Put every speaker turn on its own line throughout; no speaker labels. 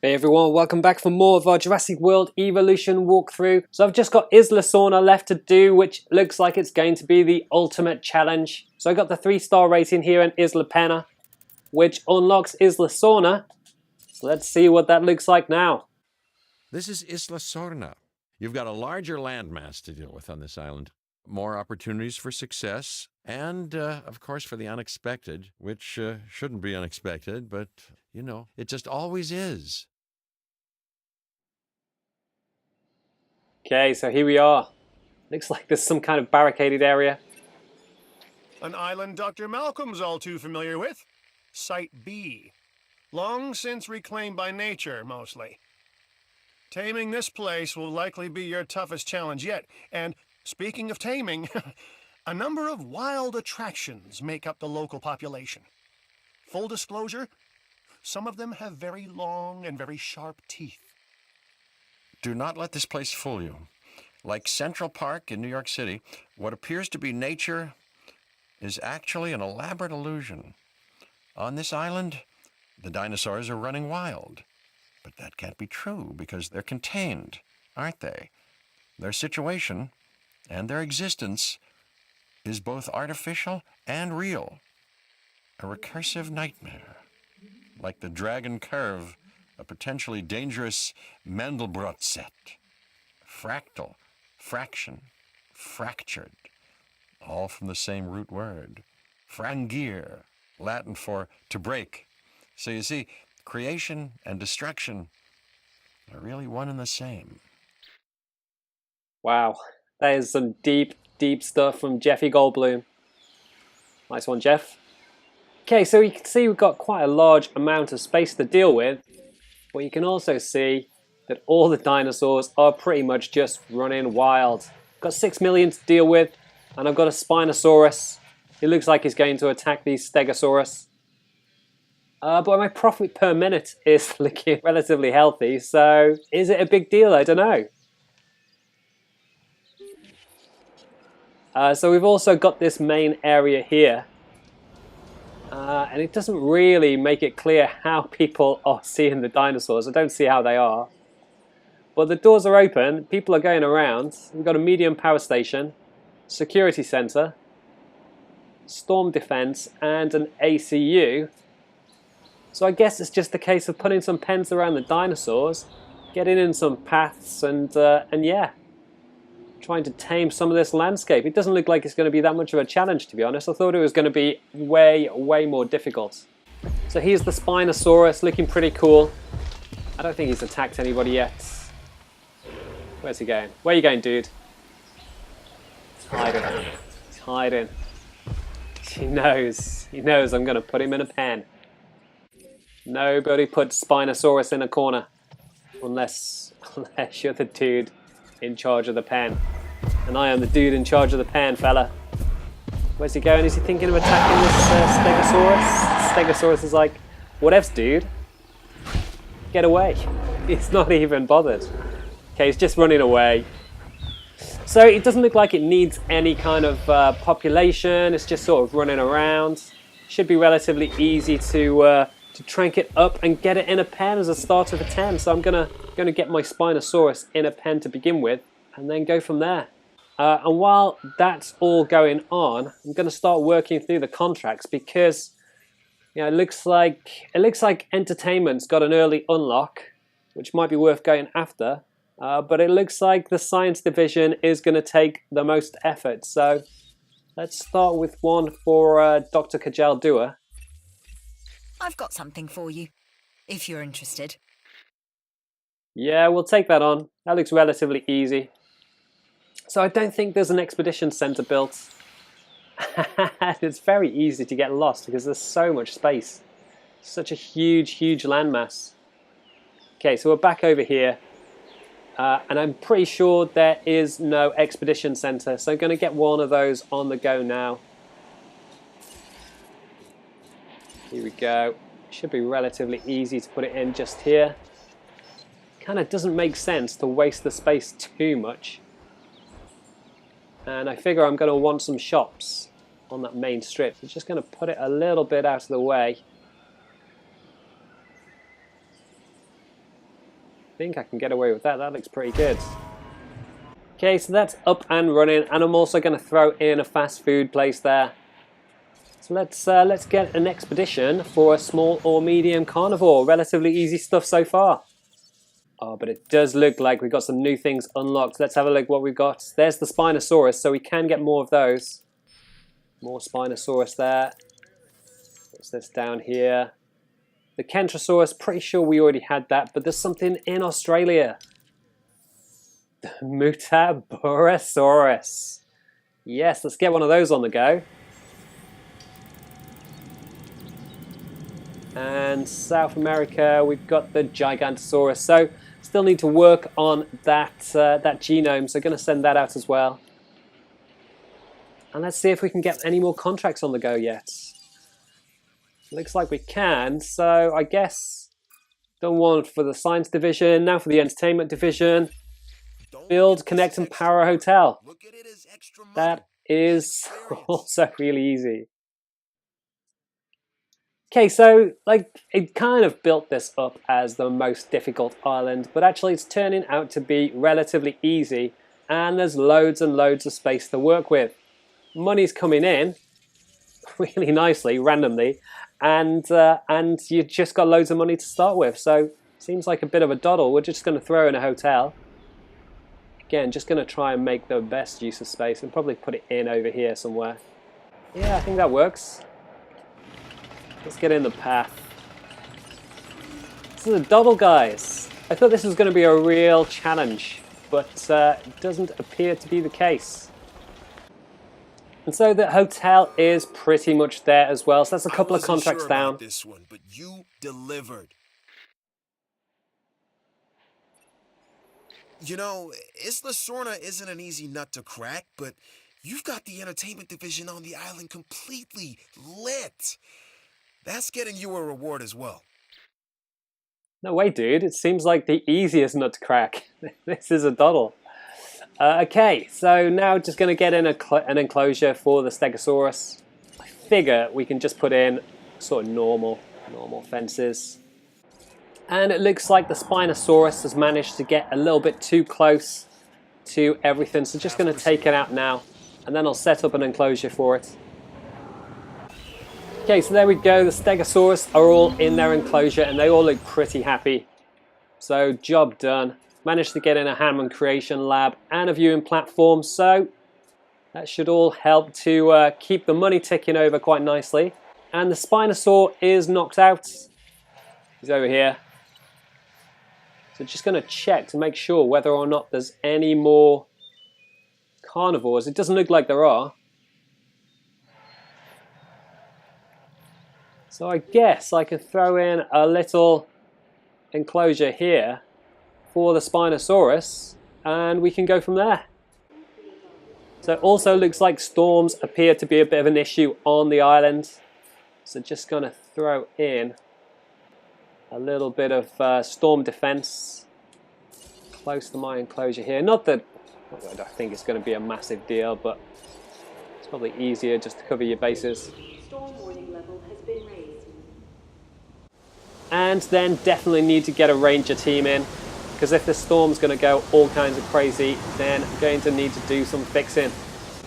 Hey everyone, welcome back for more of our Jurassic World Evolution walkthrough. So I've just got Isla Sorna left to do, which looks like it's going to be the ultimate challenge. So I got the 3-star rating here in Isla Pena, which unlocks Isla Sorna. So let's see what that looks like now.
This is Isla Sorna. You've got a larger landmass to deal with on this island. More opportunities for success, and, of course, for the unexpected, which shouldn't be unexpected, but, you know, it just always is.
Okay, so here we are. Looks like there's some kind of barricaded area.
An island Dr. Malcolm's all too familiar with. Site B. Long since reclaimed by nature, mostly. Taming this place will likely be your toughest challenge yet, and speaking of taming, a number of wild attractions make up the local population. Full disclosure, some of them have very long and very sharp teeth.
Do not let this place fool you. Like Central Park in New York City, what appears to be nature is actually an elaborate illusion. On this island, the dinosaurs are running wild. But that can't be true because they're contained, aren't they? Their situation and their existence is both artificial and real. A recursive nightmare, like the dragon curve, a potentially dangerous Mandelbrot set. Fractal, fraction, fractured, all from the same root word. Frangere, Latin for to break. So you see, creation and destruction are really one and the same.
Wow, that is some deep, deep stuff from Jeffy Goldblum. Nice one, Jeff. Okay, so you can see we've got quite a large amount of space to deal with, but you can also see that all the dinosaurs are pretty much just running wild. Got 6 million to deal with, and I've got a Spinosaurus. It looks like he's going to attack the Stegosaurus. But my profit per minute is looking relatively healthy, so is it a big deal? I don't know. So we've also got this main area here. And it doesn't really make it clear how people are seeing the dinosaurs. I don't see how they are. But the doors are open, people are going around. We've got a medium power station, security center, storm defense, and an ACU. So I guess it's just a case of putting some pens around the dinosaurs, getting in some paths, and yeah, trying to tame some of this landscape. It doesn't look like it's going to be that much of a challenge, to be honest. I thought it was going to be way, way more difficult. So here's the Spinosaurus, looking pretty cool. I don't think he's attacked anybody yet. Where's he going? Where are you going, dude? He's hiding. He's hiding. He knows. He knows I'm going to put him in a pen. Nobody puts Spinosaurus in a corner. Unless you're the dude in charge of the pen. And I am the dude in charge of the pen, fella. Where's he going? Is he thinking of attacking this Stegosaurus? Stegosaurus is like, whatevs, dude. Get away. He's not even bothered. Okay, he's just running away. So it doesn't look like it needs any kind of population. It's just sort of running around. Should be relatively easy to trank it up and get it in a pen as a start of a 10. So I'm gonna get my Spinosaurus in a pen to begin with, and then go from there. And while that's all going on, I'm gonna start working through the contracts because it looks like entertainment's got an early unlock, which might be worth going after. But it looks like the science division is going to take the most effort. So let's start with one for Dr. Kajal Dua.
I've got something for you, if you're interested.
Yeah, we'll take that on. That looks relatively easy. So I don't think there's an expedition center built. It's very easy to get lost because there's so much space. Such a huge, huge landmass. Okay, so we're back over here. And I'm pretty sure there is no expedition center. So I'm going to get one of those on the go now. Here we go. Should be relatively easy to put it in just here. Kind of doesn't make sense to waste the space too much. And I figure I'm going to want some shops on that main strip. So just going to put it a little bit out of the way. think I can get away with that. That looks pretty good. Okay, so that's up and running, and I'm also going to throw in a fast food place there. So let's get an expedition for a small or medium carnivore. Relatively easy stuff so far. Oh, but it does look like we've got some new things unlocked. Let's have a look what we've got. There's the Spinosaurus, so we can get more of those. More Spinosaurus there. What's this down here? The Kentrosaurus, pretty sure we already had that, but there's something in Australia. The Mutaborosaurus. Yes, let's get one of those on the go. And South America, we've got the Gigantosaurus. So still need to work on that that genome. So going to send that out as well. And let's see if we can get any more contracts on the go yet. Looks like we can. So I guess done one for the science division. Now for the entertainment division. Build, connect, and power a hotel. That is also really easy. Okay, so like it kind of built this up as the most difficult island, but actually it's turning out to be relatively easy, and there's loads and loads of space to work with. Money's coming in really nicely, randomly, and you just got loads of money to start with. So seems like a bit of a doddle. We're just going to throw in a hotel. Again, just going to try and make the best use of space and probably put it in over here somewhere. Yeah, I think that works. Let's get in the path. This is a double, guys. I thought this was going to be a real challenge, but it doesn't appear to be the case. And so the hotel is pretty much there as well. So that's a couple of contracts down.
This one, but you delivered. You know, Isla Sorna isn't an easy nut to crack, but you've got the entertainment division on the island completely lit. That's getting you a reward as well.
No way, dude. It seems like the easiest nut to crack. This is a doddle. Okay, so now just going to get in an enclosure for the Stegosaurus. I figure we can just put in sort of normal fences. And it looks like the Spinosaurus has managed to get a little bit too close to everything. So just going to take it out now, and then I'll set up an enclosure for it. Okay, so there we go. The Stegosaurus are all in their enclosure and they all look pretty happy. So job done. Managed to get in a Hammond creation lab and a viewing platform. So that should all help to keep the money ticking over quite nicely. And the Spinosaur is knocked out. He's over here. So just going to check to make sure whether or not there's any more carnivores. It doesn't look like there are. So I guess I can throw in a little enclosure here for the Spinosaurus and we can go from there. So it also looks like storms appear to be a bit of an issue on the island. So just going to throw in a little bit of storm defense close to my enclosure here. Not that I don't think it's going to be a massive deal, but it's probably easier just to cover your bases.
Storm warning level has been raised.
And then definitely need to get a ranger team in, because if the storm's going to go all kinds of crazy, then I'm going to need to do some fixing.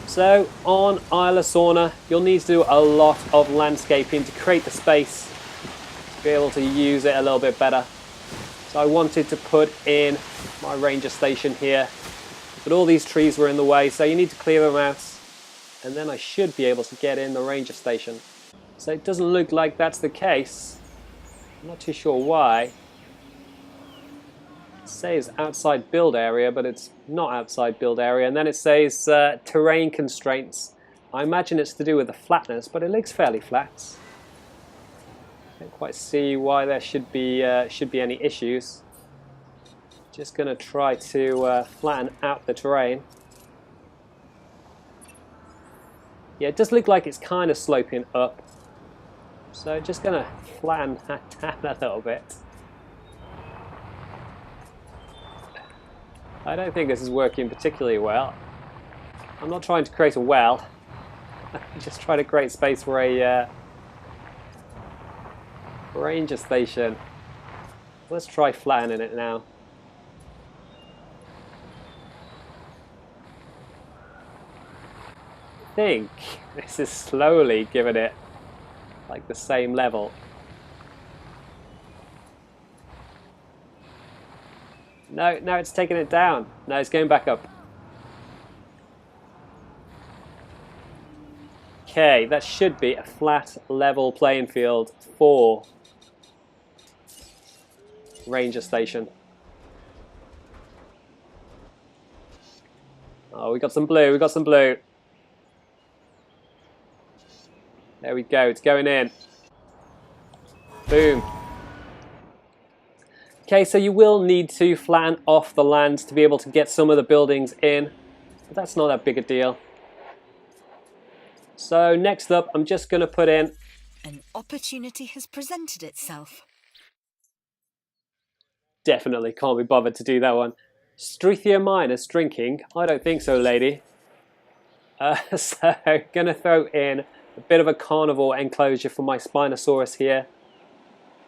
So on Isla Sorna, you'll need to do a lot of landscaping to create the space to be able to use it a little bit better. So I wanted to put in my ranger station here, but all these trees were in the way, so you need to clear them out, and then I should be able to get in the ranger station. So it doesn't look like that's the case. I'm not too sure why. It says outside build area, but it's not outside build area. And then it says terrain constraints. I imagine it's to do with the flatness, but it looks fairly flat. Can't quite see why there should be any issues. Just going to try to flatten out the terrain. Yeah, it does look like it's kind of sloping up. So just going to flatten that down a little bit. I don't think this is working particularly well. I'm not trying to create a well. I'm just trying to create space for a ranger station. Let's try flattening it now. think this is slowly giving it like the same level. No, no, it's taking it down. No, it's going back up. Okay, that should be a flat, level playing field for Ranger Station. Oh, we got some blue, we got some blue. There we go, it's going in. Boom. Okay, so you will need to flatten off the land to be able to get some of the buildings in, but that's not that big a deal. So next up, I'm just going to put in...
An opportunity has presented itself.
Definitely can't be bothered to do that one. Strethia minus drinking? I don't think so, lady. So going to throw in a bit of a carnivore enclosure for my Spinosaurus here.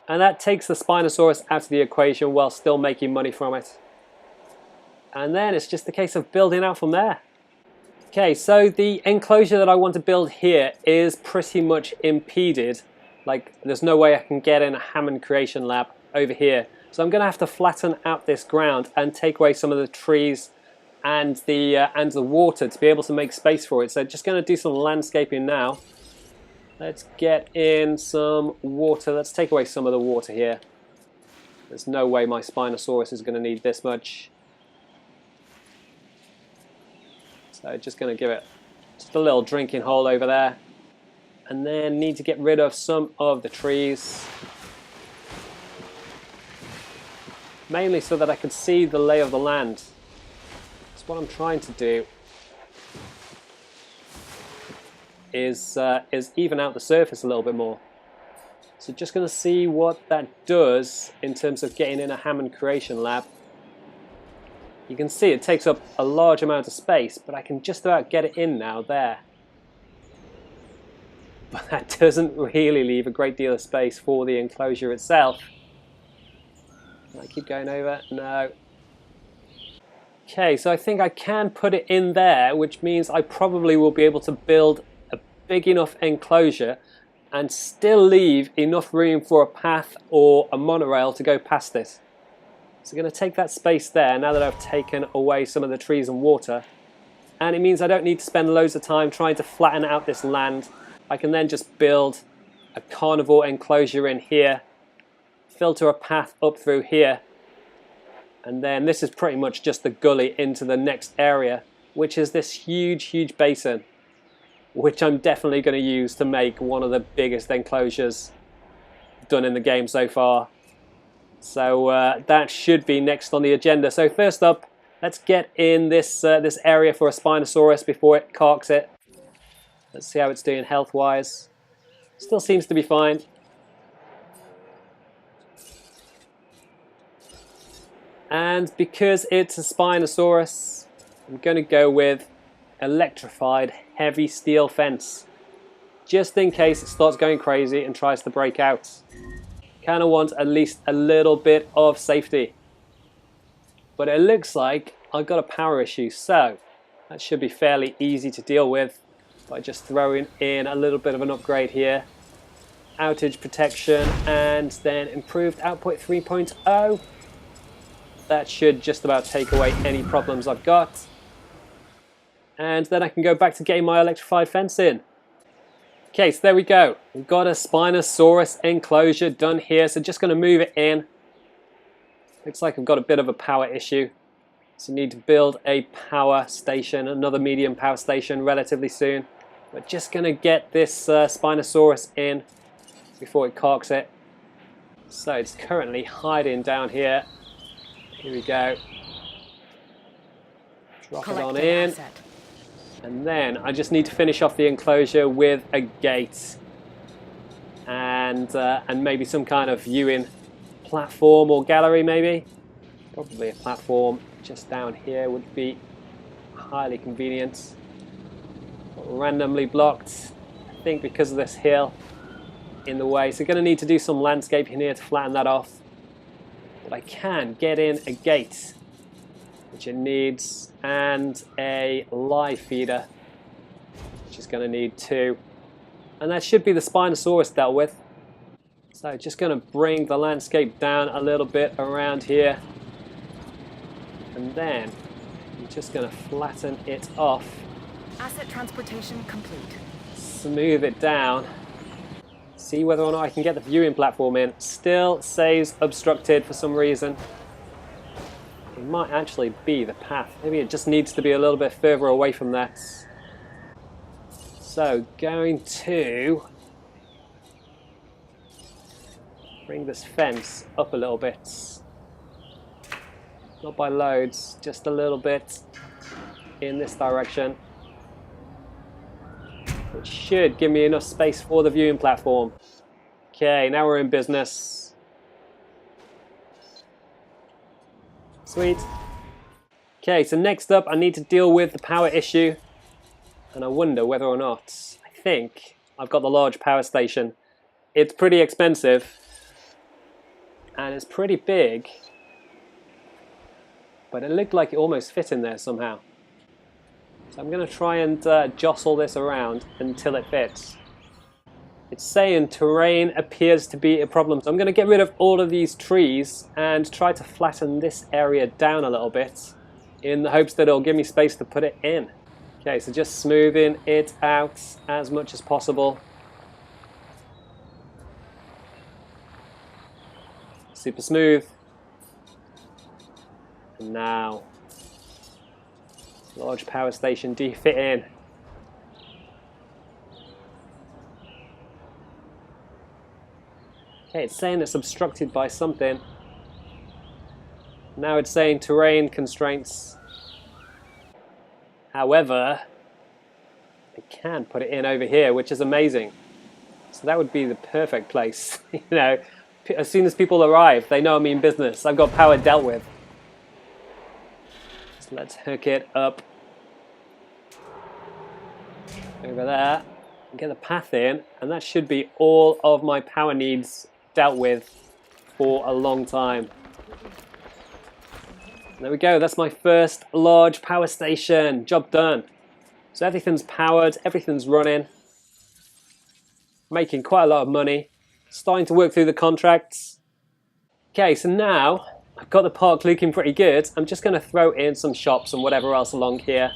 And that takes the Spinosaurus out of the equation while still making money from it. And then it's just a case of building out from there. Okay, so the enclosure that I want to build here is pretty much impeded. Like, there's no way I can get in a Hammond Creation Lab over here. So I'm going to have to flatten out this ground and take away some of the trees and the water to be able to make space for it. So just going to do some landscaping now. Let's get in some water. Let's take away some of the water here. There's no way my Spinosaurus is going to need this much. So just going to give it just a little drinking hole over there. And then need to get rid of some of the trees. Mainly so that I can see the lay of the land. That's what I'm trying to do. Is even out the surface a little bit more. So just going to see what that does in terms of getting in a Hammond Creation Lab. You can see it takes up a large amount of space, but I can just about get it in now there. But that doesn't really leave a great deal of space for the enclosure itself. Can I keep going over? No. Okay, so I think I can put it in there, which means I probably will be able to build a big enough enclosure and still leave enough room for a path or a monorail to go past it. So I'm going to take that space there now that I've taken away some of the trees and water. And it means I don't need to spend loads of time trying to flatten out this land. I can then just build a carnivore enclosure in here, filter a path up through here, and then this is pretty much just the gully into the next area, which is this huge basin, which I'm definitely going to use to make one of the biggest enclosures done in the game so far. So that should be next on the agenda. So first up, let's get in this area for a Spinosaurus before it carks it. Let's see how it's doing health-wise. Still seems to be fine. And because it's a Spinosaurus, I'm going to go with electrified heavy steel fence. Just in case it starts going crazy and tries to break out. Kind of want at least a little bit of safety. But it looks like I've got a power issue, so that should be fairly easy to deal with by just throwing in a little bit of an upgrade here. Outage protection and then improved output 3.0. That should just about take away any problems I've got. And then I can go back to getting my electrified fence in. Okay, so there we go. We've got a Spinosaurus enclosure done here, so just going to move it in. Looks like I've got a bit of a power issue. So need to build a power station, another medium power station relatively soon. But just going to get this Spinosaurus in before it carks it. So it's currently hiding down here. Here we go. Drop it on in.
Asset.
And then I just need to finish off the enclosure with a gate and maybe some kind of viewing platform or gallery maybe. Probably a platform just down here would be highly convenient. Randomly blocked, I think because of this hill in the way. So going to need to do some landscaping here to flatten that off. But I can get in a gate, which it needs, and a live feeder, which is going to need 2. And that should be the Spinosaurus dealt with. So just going to bring the landscape down a little bit around here. And then I'm just going to flatten it off.
Asset transportation complete.
Smooth it down. See whether or not I can get the viewing platform in. Still says obstructed for some reason. It might actually be the path. Maybe it just needs to be a little bit further away from that. So going to bring this fence up a little bit. Not by loads, just a little bit in this direction. It should give me enough space for the viewing platform. Okay, now we're in business. Sweet. Okay, so next up I need to deal with the power issue. And I wonder whether or not, I think I've got the large power station. It's pretty expensive. And it's pretty big. But it looked like it almost fit in there somehow. So I'm going to try and jostle this around until it fits. It's saying terrain appears to be a problem. So I'm going to get rid of all of these trees and try to flatten this area down a little bit in the hopes that it'll give me space to put it in. Okay, so just smoothing it out as much as possible. Super smooth. And now, large power station, do you fit in? Okay, it's saying it's obstructed by something. Now it's saying terrain constraints. However, I can put it in over here, which is amazing. So that would be the perfect place. You know, as soon as people arrive, they know I'm in business. I've got power dealt with. So let's hook it up over there and get the path in, and that should be all of my power needs dealt with for a long time. There we go, that's my first large power station. Job done. So everything's powered, everything's running. Making quite a lot of money. Starting to work through the contracts. Okay, so now I've got the park looking pretty good. I'm just going to throw in some shops and whatever else along here.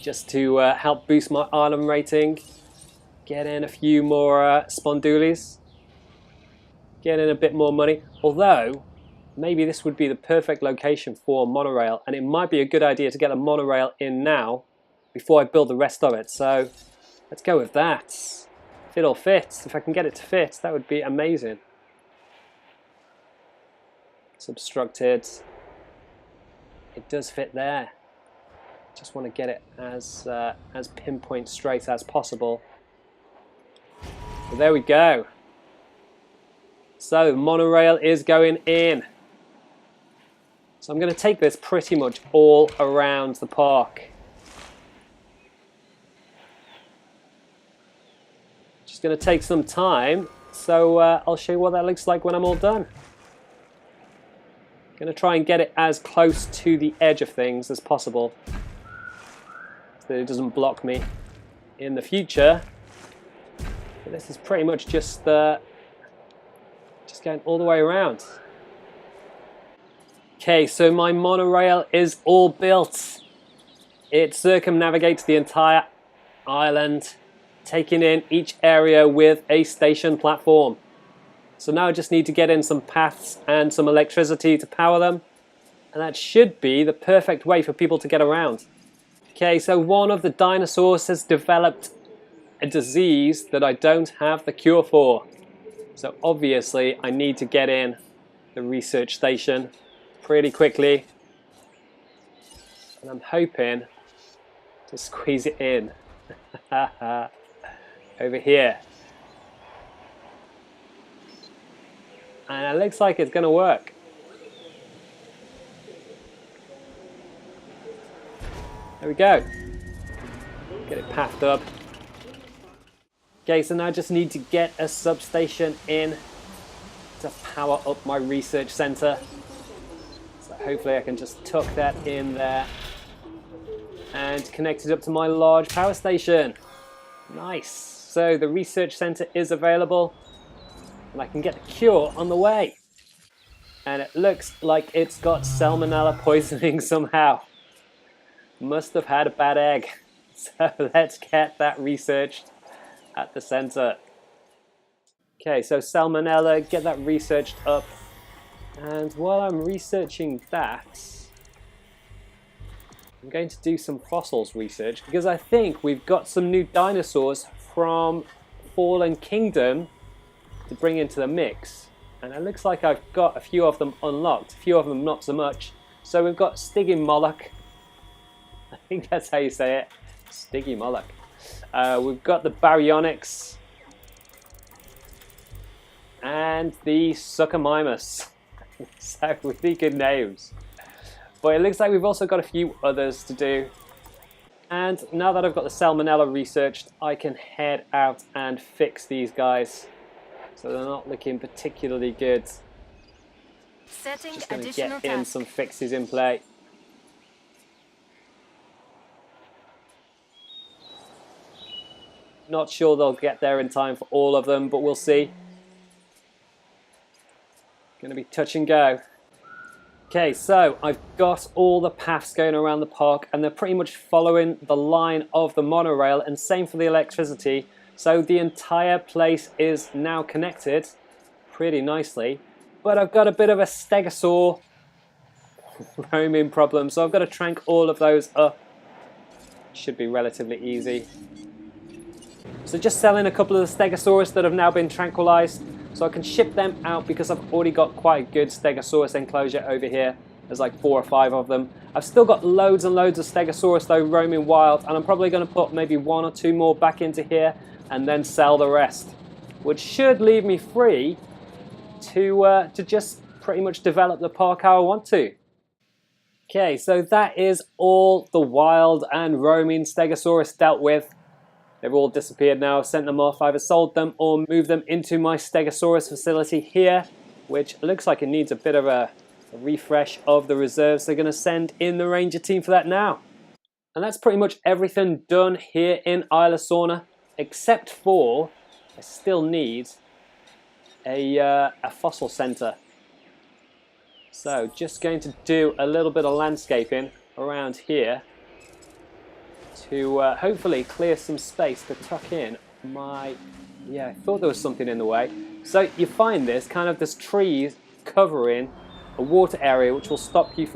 Just to help boost my island rating. Get in a few more spondoolies. Get in a bit more money. Although, maybe this would be the perfect location for a monorail, and it might be a good idea to get a monorail in now before I build the rest of it. So let's go with that. If it all fits, if I can get it to fit, that would be amazing. It's obstructed. It does fit there. Just want to get it as pinpoint straight as possible. So there we go. So the monorail is going in. So I'm going to take this pretty much all around the park. Just going to take some time, so I'll show you what that looks like when I'm all done. Going to try and get it as close to the edge of things as possible, so that it doesn't block me in the future. But this is pretty much just going all the way around. Okay, so my monorail is all built. It circumnavigates the entire island, taking in each area with a station platform. So now I just need to get in some paths and some electricity to power them, and that should be the perfect way for people to get around. Okay, so one of the dinosaurs has developed a disease that I don't have the cure for. So obviously I need to get in the research station pretty quickly, and I'm hoping to squeeze it in over here. And it looks like it's going to work. There we go. Get it pathed up. Okay, so now I just need to get a substation in to power up my research center. So hopefully I can just tuck that in there and connect it up to my large power station. Nice. So the research center is available, and I can get the cure on the way. And it looks like it's got salmonella poisoning somehow. Must have had a bad egg. So let's get that researched at the center. Okay, so salmonella, get that researched up. And while I'm researching that, I'm going to do some fossils research because I think we've got some new dinosaurs from Fallen Kingdom to bring into the mix. And it looks like I've got a few of them unlocked, a few of them not so much. So we've got Stygimoloch. I think that's how you say it. Stygimoloch. We've got the Baryonyx and the Suchomimus. So really good names. But it looks like we've also got a few others to do. And now that I've got the salmonella researched, I can head out and fix these guys. So they're not looking particularly good.
Setting
Just going to
additional
get in
task.
some fixes in play. Not sure they'll get there in time for all of them, but we'll see. Going to be touch and go. Okay, so I've got all the paths going around the park and they're pretty much following the line of the monorail, and same for the electricity. So the entire place is now connected pretty nicely. But I've got a bit of a stegosaur roaming problem, so I've got to trank all of those up. Should be relatively easy. So just selling a couple of the stegosaurus that have now been tranquilized, so I can ship them out because I've already got quite a good stegosaurus enclosure over here. There's like 4 or 5 of them. I've still got loads and loads of stegosaurus though roaming wild, and I'm probably going to put maybe 1 or 2 more back into here and then sell the rest, which should leave me free to just pretty much develop the park how I want to. Okay, so that is all the wild and roaming stegosaurus dealt with. They've all disappeared now. I've sent them off, either sold them or moved them into my stegosaurus facility here, which looks like it needs a bit of a refresh of the reserves. They're going to send in the ranger team for that now. And that's pretty much everything done here in Isla Sorna, except for I still need a fossil center. So just going to do a little bit of landscaping around here to hopefully clear some space to tuck in my... Yeah, I thought there was something in the way. So you find this trees covering a water area which will stop you from